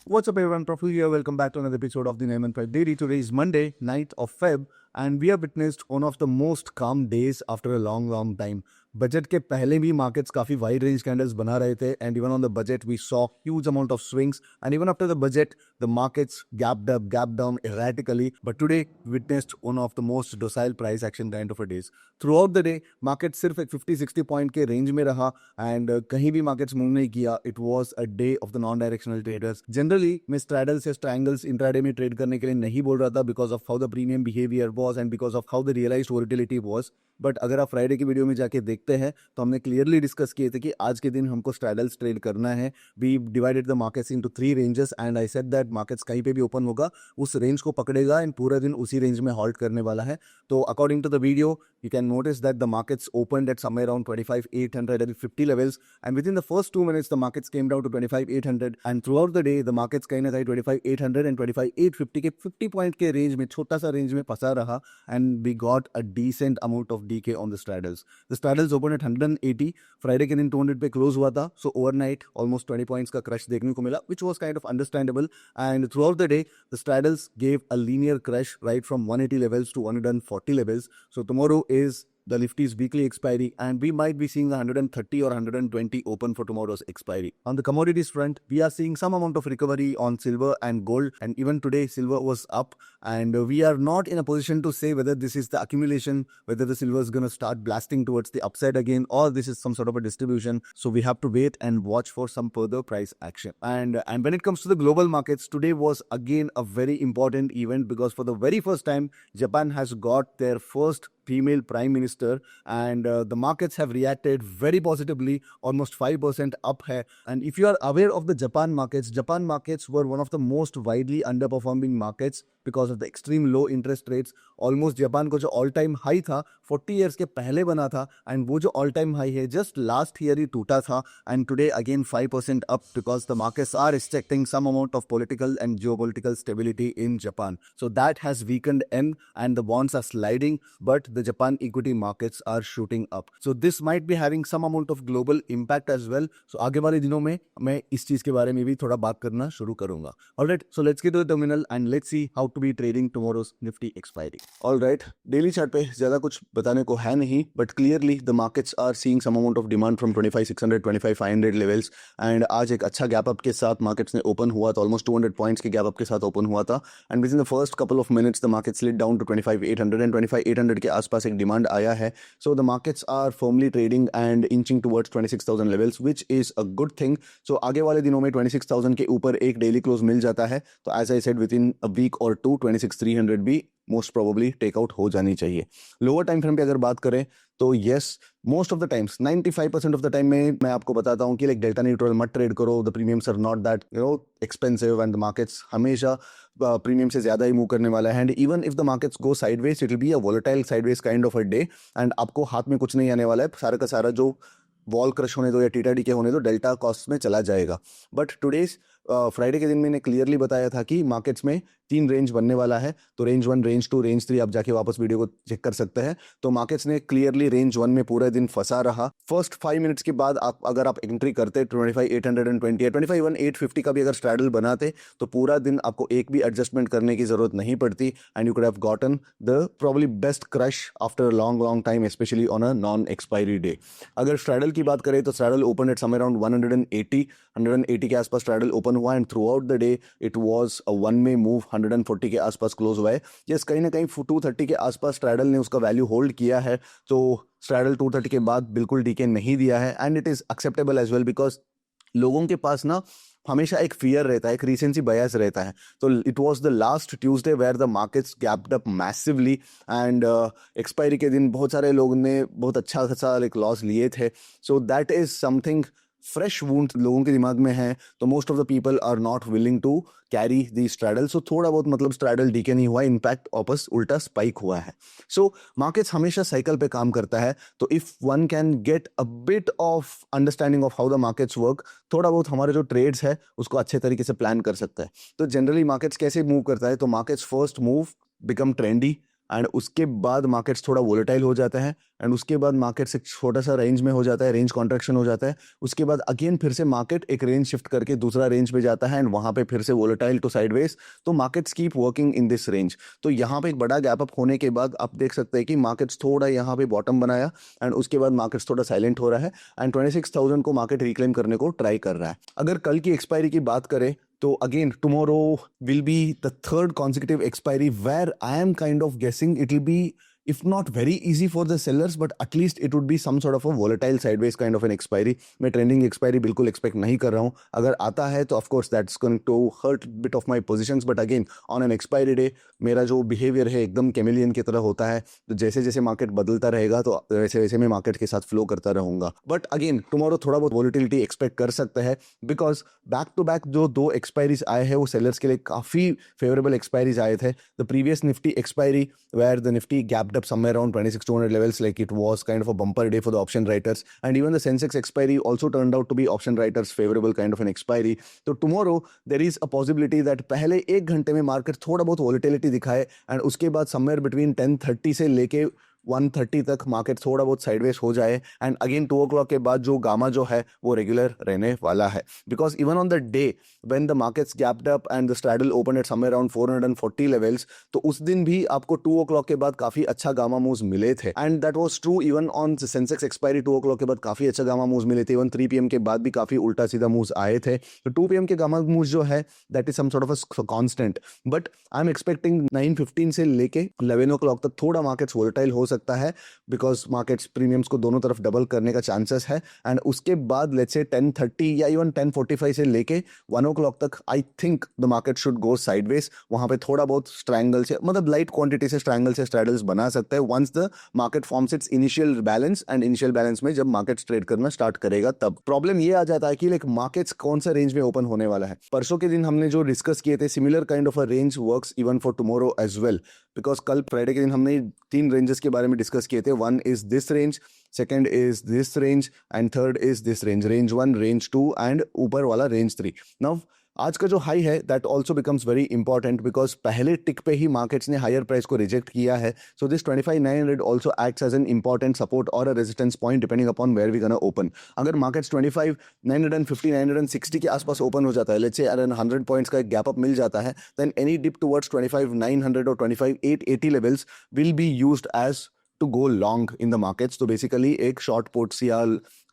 What's up, everyone? Praful here. Welcome back to another episode of the Name and Five Daily. Today is Monday, 9th of Feb, and we have witnessed one of the most calm days after a long time. Budget के पहले भी markets काफी wide range candles बना रहे थे and even on the budget we saw huge amount of swings and even after the budget the markets gapped up gap down erratically, but today witnessed one of the most docile price action kind of a days. Throughout the day market सिर्फ एक 50-60 point के range में रहा and कहीं भी markets move नहीं किया. It was a day of the non directional traders. Generally मैं स्ट्रैडल्स या ट्रायंगल्स इंट्राडे में ट्रेड करने के लिए नहीं बोल रहा था because of how the premium behaviour was and because of how the realised volatility was. But अगर आप फ्राइडे की वीडियो में जाके देखते हैं तो हमने क्लियरली डिस्कस किए थे कि आज के दिन हमको स्ट्रैडल्स ट्रेड करना है. We divided the markets into 3 ranges and I said that markets कहीं पे भी ओपन होगा उस रेंज को पकड़ेगा एंड पूरा दिन उसी रेंज में हॉल्ट करने वाला है. तो according to the video you can notice that the markets opened at somewhere around 25,850 levels, and within the first 2 minutes the markets came down to 25,800, and throughout the day the markets कहीं ना कहीं 25,800 and 25,850 के 50 point के range में छोटा सा range में फंसा रहा and we got a decent amount of DK on the straddles. The straddles opened at 180. Friday के दिन 200 पे क्लोज हुआ था, so overnight almost 20 पॉइंट्स का क्रश देखने को मिला, which was kind of understandable. And throughout the day the straddles gave a linear crash right from 180 levels to 140 levels. So tomorrow is the Nifty's weekly expiry and we might be seeing 130 or 120 open for tomorrow's expiry. On the commodities front, we are seeing some amount of recovery on silver and gold, and even today silver was up, and we are not in a position to say whether this is the accumulation, whether the silver is going to start blasting towards the upside again or this is some sort of a distribution. So we have to wait and watch for some further price action. And when it comes to the global markets, today was again a very important event because for the very first time Japan has got their first female prime minister, and the markets have reacted very positively, almost 5% up hai. And if you are aware of the Japan markets were one of the most widely underperforming markets because of the extreme low interest rates. Almost Japan को जो all time high था 40 years के पहले बना था, and वो जो all time high है just last year ही टूटा था, and today again 5% up because the markets are expecting some amount of political and geopolitical stability in Japan. So that has weakened yen and the bonds are sliding, but the Japan equity markets are shooting up. So this might be having some amount of global impact as well. So आगे वाले दिनों में मैं इस चीज के बारे में भी थोड़ा बात करना शुरू करूंगा. Alright, so let's get to the terminal and let's see how to be trading tomorrow's Nifty expiry. Alright, daily chart पे ज़्यादा कुछ बताने को है नहीं, but clearly the markets are seeing some amount of demand from 25,600, 25,500 levels, and आज एक अच्छा gap up के साथ markets ने open हुआ था, almost 200 points के gap up के साथ open हुआ था, and within the first couple of minutes the market slid down to 25,800 and 25,800 के आसपास एक demand आया है. So the markets are firmly trading and inching towards 26,000 levels, which is a good thing. So आगे वाले दिनों में 26,000 के ऊपर एक daily close मिल जाता है, तो as I said within a week or two 26,300 भी मोस्ट प्रोबेबली टेकआउट हो जानी चाहिए. लोअर टाइम फ्रेम पे अगर बात करें तो yes, most of the times 95% of the time में मैं आपको बताता हूँ कि लाइक डेल्टा न्यूट्रल मत ट्रेड करो. The premiums are not that expensive and the markets हमेशा प्रीमियम से ज्यादा ही मूव करने वाला है. And even if the markets go sideways it will be a volatile sideways kind of a day, and आपको हाथ में कुछ नहीं आने वाला है. सारा का सारा जो वॉल क्रश होने दो या टीटा डीके होने दो डेल्टा कॉस्ट में चला जाएगा. बट टुडेज फ्राइडे के दिन मैंने क्लियरली बताया था कि मार्केट्स में 3 रेंज बनने वाला है. तो रेंज 1, रेंज 2, रेंज 3 आप जाके वापस वीडियो को चेक कर सकते हैं. तो मार्केट्स ने क्लियरली रेंज 1 में पूरा दिन फंसा रहा. फर्स्ट 5 मिनट्स के बाद अगर आप एंट्री करते 25,820 या 25,850 का भी अगर स्ट्रैडल बनाते तो पूरा दिन आपको एक भी एडजस्टमेंट करने की जरूरत नहीं पड़ती, and you could have gotten the probably best crush after long time, specially on a non expiry day. अगर स्ट्रैडल की बात करें तो straddle open at somewhere around 180 के आसपास स्ट्रैडल ओपन हुआ, and through out the day it was a one way move. 140 के आसपास क्लोज हुआ है. यस, कहीं ना कहीं 230 के आसपास स्ट्रैडल ने उसका वैल्यू होल्ड किया है. तो स्ट्रैडल 230 के बाद बिल्कुल डीके नहीं दिया है, and it is acceptable as well because लोगों के पास ना हमेशा एक फियर रहता है, एक रीसेंसी बायस रहता है. तो it was the last Tuesday where the markets gapped up massively, and expiry के दिन बहुत सारे लोगों ने बहुत अच्छा खासा लाइक लॉस लिए थे. So that is something fresh wound लोगों के दिमाग में है. तो most of the people are not willing to carry the straddle. So थोड़ा बहुत मतलब स्ट्रैडल डीके नहीं हुआ, इनफैक्ट वापस उल्टा स्पाइक हुआ है. सो मार्केट्स हमेशा साइकिल पे काम करता है. तो if one can get a bit of understanding of how the markets work, थोड़ा बहुत हमारे जो ट्रेड्स है उसको अच्छे तरीके से प्लान कर सकता है. तो जनरली मार्केट्स कैसे मूव करता है, तो markets first move become trendy, and उसके बाद मार्केट्स थोड़ा वोलेटाइल हो जाता है एंड उसके बाद मार्केट्स एक छोटा सा रेंज में हो जाता है, रेंज कॉन्ट्रैक्शन हो जाता है। उसके बाद अगेन फिर से मार्केट एक रेंज शिफ्ट करके दूसरा रेंज पे जाता है एंड वहाँ पे फिर से वोलेटाइल टू साइडवेज। तो markets keep working in this range. तो यहाँ पे एक बड़ा गैप अप होने के बाद आप देख सकते हैं कि मार्केट्स थोड़ा यहाँ पे बॉटम बनाया एंड उसके बाद मार्केट्स थोड़ा साइलेंट हो रहा है एंड 26,000 को मार्केट रिक्लेम करने को ट्राई कर रहा है। अगर कल की एक्सपायरी की बात करें तो again tomorrow will be the third consecutive expiry where I am kind of guessing it will be if not very easy for the sellers but at least it would be some sort of a volatile sideways kind of an expiry। मैं trending expiry बिल्कुल expect नहीं कर रहा हूँ। अगर आता है तो of course that's going to hurt bit of my positions but again on an expiry day मेरा जो बिहेवियर है एकदम कैमिलियन की तरह होता है। तो जैसे जैसे मार्केट बदलता रहेगा तो वैसे वैसे मैं मार्केट के साथ फ्लो करता रहूंगा। बट अगेन टुमारो थोड़ा बहुत वॉलिटिलिटी एक्सपेक्ट कर सकता है बिकॉज बैक टू बैक जो दो एक्सपायरीज आए हैं वो सेलर्स के लिए काफ़ी फेवरेबल एक्सपायरीज आए थे। The previous Nifty expiry where the Nifty gapped up somewhere around 26,200 levels, like it was kind of a bumper day for the option writers. And even the Sensex expiry also turned out to be option writers favorable kind of an expiry. So tomorrow there is a possibility that पहले एक घंटे में market थोड़ा बहुत volatility दिखाए and उसके बाद somewhere between 10:30 से लेके 1:30 तक मार्केट थोड़ा बहुत साइडवेज हो जाए एंड अगेन 2 o'clock के बाद जो गामा जो है वो रेगुलर रहने वाला है। Because even on the day when the markets gapped up and the straddle open at somewhere around 440 levels, तो उस दिन भी आपको 2 o'clock के बाद काफी अच्छा गामा मूव्स मिले थे and that was true even on Sensex expiry 2 o'clock के बाद काफी अच्छा गामा मूव्स मिले थे। इवन 3 PM के बाद भी काफी उल्टा सीधा मूव्स आए थे। तो 2 PM के गामा मूव्स जो है that is some sort of a constant but I am expecting 9:15 से लेके 11 o'clock तक थोड़ा मार्केट्स वोलेटाइल हो सकता है बिकॉज मार्केट्स प्रीमियम्स को दोनों तरफ डबल करने का चांसेस है एंड उसके बाद लेट्स से 10:30 या इवन 10:45 से लेके 1 o'clock तक I think the market should go sideways. वहां पे थोड़ा बहुत स्ट्रैंगल से मतलब लाइट क्वांटिटी से स्ट्रैंगल से स्ट्रैडल्स बना सकता है once the market forms its initial balance and initial balance में जब मार्केट ट्रेड करना स्टार्ट करेगा तब प्रॉब्लम ये आ जाता है कि लाइक मार्केट्स कौन सा रेंज में ओपन होने वाला है। परसों के दिन हमने जो डिस्कस किए थे similar kind of a range works even for tomorrow as well because कल फ्राइडे के दिन हमने 3 रेंजेस के बारे में डिस्कस किए थे। One is this range, second is this range and third is this range, range 1, range 2 and ऊपर वाला रेंज 3। नाउ आज का जो हाई है that also becomes very important because पहले टिक पे ही मार्केट्स ने हायर प्राइस को रिजेक्ट किया है। So this 25,900 also acts as an important support or a resistance point depending upon where we gonna open. अगर मार्केट्स 25,950 960 के आसपास ओपन हो जाता है, लेट्स से अराउंड 100 पॉइंट्स का एक गैप अप मिल जाता है, देन एनी डिप टुवर्ड्स 25,900 और 25,880 levels will be used as to go long in the markets. तो बेसिकली एक शॉर्ट पुट्स या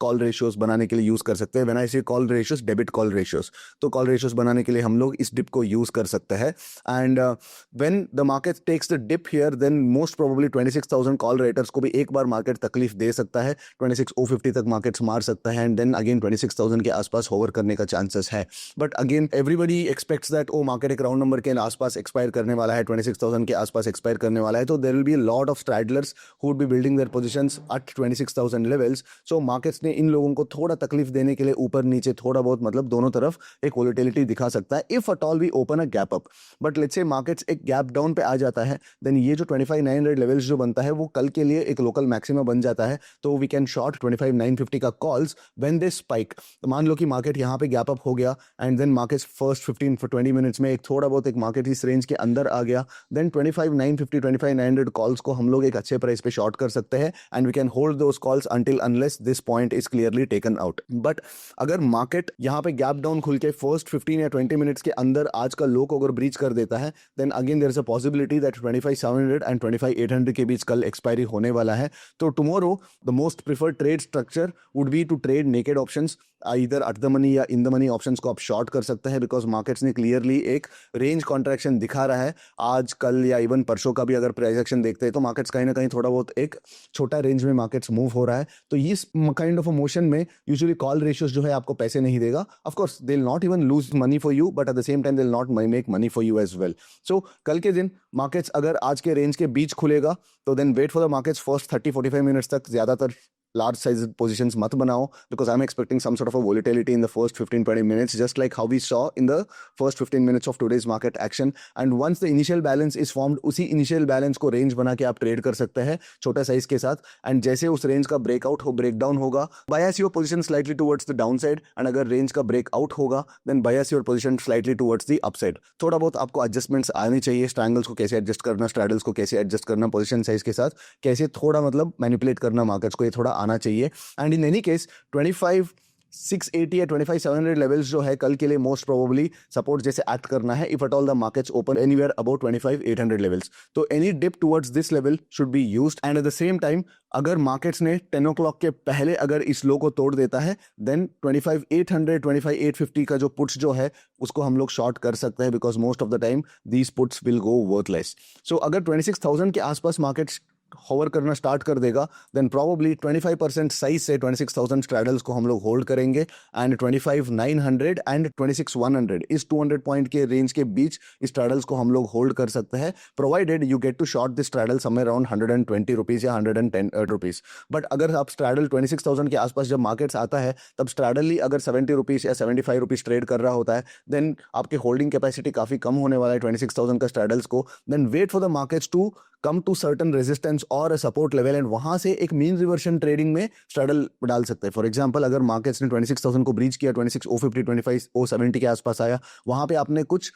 कॉल रेशियोज बनाने के लिए यूज कर सकते हैं। व्हेन आई से call ratios, debit call ratios, तो कॉल रेशियोज बनाने के लिए हम लोग इस डिप को यूज कर सकते हैं and when the market takes the dip here then most probably 26,000 call writers को भी एक बार मार्केट तकलीफ दे सकता है। 26,050 तक मार्केट्स मार सकता है एंड देन अगेन 26,000 के आसपास होवर करने का चांसेस है। But again everybody expects that ओ मार्केट एक राउंड नंबर के आसपास एक्सपायर करने वाला है, 26,000 के आसपास एक्सपायर करने वाला है। तो there will be a lot of straddlers who would be building their positions at 26,000 levels. So markets ने इन लोगों को थोड़ा तकलीफ देने के लिए ऊपर नीचे थोड़ा बहुत मतलब दोनों तरफ एक वोलेटिलिटी दिखा सकता है if at all we open a gap up. But let's say markets एक गैप डाउन पे आ जाता है देन ये जो 25,900 लेवल्स जो बनता है वो कल के लिए एक लोकल मैक्सिमा बन जाता है। तो वी कैन शॉर्ट 25,950 का कॉल्स व्हेन दे स्पाइक। तो मान लो कि मार्केट यहाँ पे गैप अप हो गया and then markets first 15-20 minutes में एक थोड़ा बहुत एक मार्केट इस रेंज के अंदर आ गया, देन 25,950 25,900 कॉल्स को हम लोग एक अच्छे प्राइस पे शॉर्ट कर सकते हैं and we can hold those calls until unless this point is clearly taken out. But अगर मार्केट यहाँ पे गैप डाउन खुल के फर्स्ट 15 या 20 मिनट्स के अंदर आज का लो को अगर ब्रीच कर देता है then again there is a possibility that 25,700 and 25,800 के बीच कल एक्सपायरी होने वाला है। तो tomorrow the most preferred trade structure would be to trade naked options, इधर एट द मनी या इन द मनी ऑप्शंस को आप शॉर्ट कर सकते हैं बिकॉज मार्केट्स ने क्लियरली एक रेंज कॉन्ट्रैक्शन दिखा रहा है। आज कल या इवन परसों का भी अगर प्राइस एक्शन देखते हैं तो मार्केट्स कहीं ना कहीं थोड़ा बहुत एक छोटा रेंज में मार्केट्स मूव हो रहा है। तो इस काइंड ऑफ अ मोशन में यूजुअली कॉल रेशियोज जो है आपको पैसे नहीं देगा। Of course they will not even lose money for you but at the same time they will not make money for you as well. So कल के दिन मार्केट्स अगर आज के रेंज के बीच खुलेगा तो then wait for the markets first 30-45 minutes तक ज़्यादातर large sized positions mat banao, because I'm expecting some sort of a volatility in the first 15-20 minutes, just like how we saw in the first 15 minutes of today's market action. And once the initial balance is formed, उसी initial balance को range बना के आप trade कर सकते हैं छोटा size के साथ. And जैसे उस range का breakout हो, breakdown होगा, bias your position slightly towards the downside. And अगर range का breakout होगा, then bias your position slightly towards the upside. थोड़ा बहुत आपको adjustments आनी चाहिए. Strangles को कैसे adjust करना, straddles को कैसे adjust करना, position size के साथ कैसे थोड़ा मतलब manipulate करना markets को, ये थोड़ा आना चाहिए. And in any case 25,680 या 25,700 लेवल्स जो है कल के लिए मोस्ट प्रोबेबली सपोर्ट जैसे एक्ट करना है if at all the markets open anywhere about 25,800 levels. तो any dip towards this level should be used. And at the same time अगर मार्केट्स ने 10 o'clock के पहले अगर इस लो को तोड़ देता है देन 25,800 25,850 का जो पुट्स जो है उसको हम लोग शॉर्ट कर सकते हैं, because most of the time these puts will go worthless. So अगर 26,000 के आसपास मार्केट्स होवर करना स्टार्ट कर देगा देन प्रोबेबली 25% साइज से 26,000 स्ट्रैडल्स को हम लोग होल्ड करेंगे. एंड 25,900 एंड 26,100 इस 200 पॉइंट के रेंज के बीच इस स्ट्रैडल्स को हम लोग होल्ड कर सकते हैं, provided you get to short this straddle somewhere around 120 rupees या 110 रुपीज. बट अगर आप स्ट्रैडल 26,000 के आसपास जब मार्केट्स आता है तब स्ट्रैडल ही अगर 70 रुपीज या 75 रुपीज ट्रेड कर रहा होता है देन आपके होल्डिंग कैपेसिटी काफी कम होने वाला है 26,000 का स्ट्रैडल्स को. Then wait for the markets to come to certain resistance और अ सपोर्ट लेवल एंड वहां से एक मीन रिवर्शन ट्रेडिंग में स्ट्रैडल डाल सकते हैं. फॉर एग्जांपल अगर मार्केट्स ने 26,000 को ब्रीच किया, 26,050 25,070 के आसपास आया, वहां पे आपने कुछ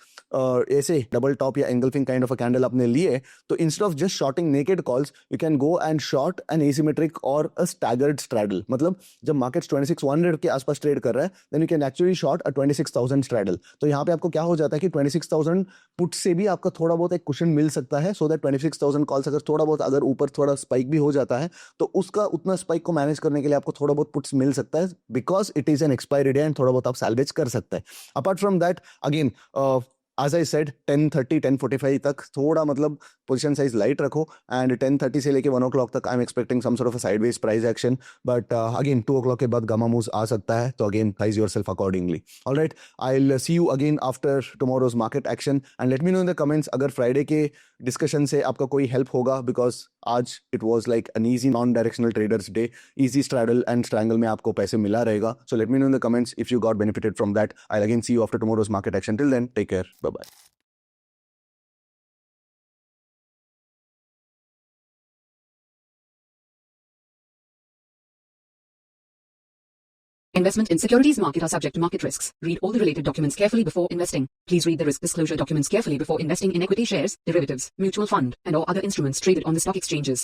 ऐसे डबल टॉप या engulfing kind of a candle आपने लिए, तो instead of just shorting naked calls you can go and short an asymmetric और अ स्टैगर्ड स्ट्रैडल. मतलब जब मार्केट्स 26,100 के आसपास ट्रेड कर रहा है then you can actually short a 26,000 straddle. तो यहाँ पे आपको क्या हो जाता है कि 26,000 पुट से भी आपका थोड़ा बहुत एक कुशन मिल सकता है, सो दैट 26,000 कॉल्स अगर थोड़ा बहुत अगर ऊपर थोड़ा स्पाइक भी हो जाता है तो उसका उतना स्पाइक को मैनेज करने के लिए आपको थोड़ा बहुत पुट्स मिल सकता है, because it is an expiry day and थोड़ा बहुत आप सैल्वेज कर सकते हैं. Apart from that again as I said 10:30 10:45 तक थोड़ा मतलब पोजीशन साइज लाइट रखो एंड 10:30 से लेके 1 o'clock तक I am expecting some sort of a sideways price action. But again 2 o'clock के बाद गामा मूव्स आ सकता है, तो अगेन price yourself accordingly. Alright, I will see you again after tomorrow's market action and let me know in the comments अगर Friday के discussion से आपका कोई हेल्प होगा, बिकॉज आज it was like an easy non directional traders day. Easy straddle and strangle में आपको पैसे मिला रहेगा. So let me know in the comments if you got benefited from that. I again C you after tomorrow's market action. Till then take care, bye bye. Investment in securities market are subject to market risks. Read all the related documents carefully before investing. Please read the risk disclosure documents carefully before investing in equity shares, derivatives, mutual fund, and or other instruments traded on the stock exchanges.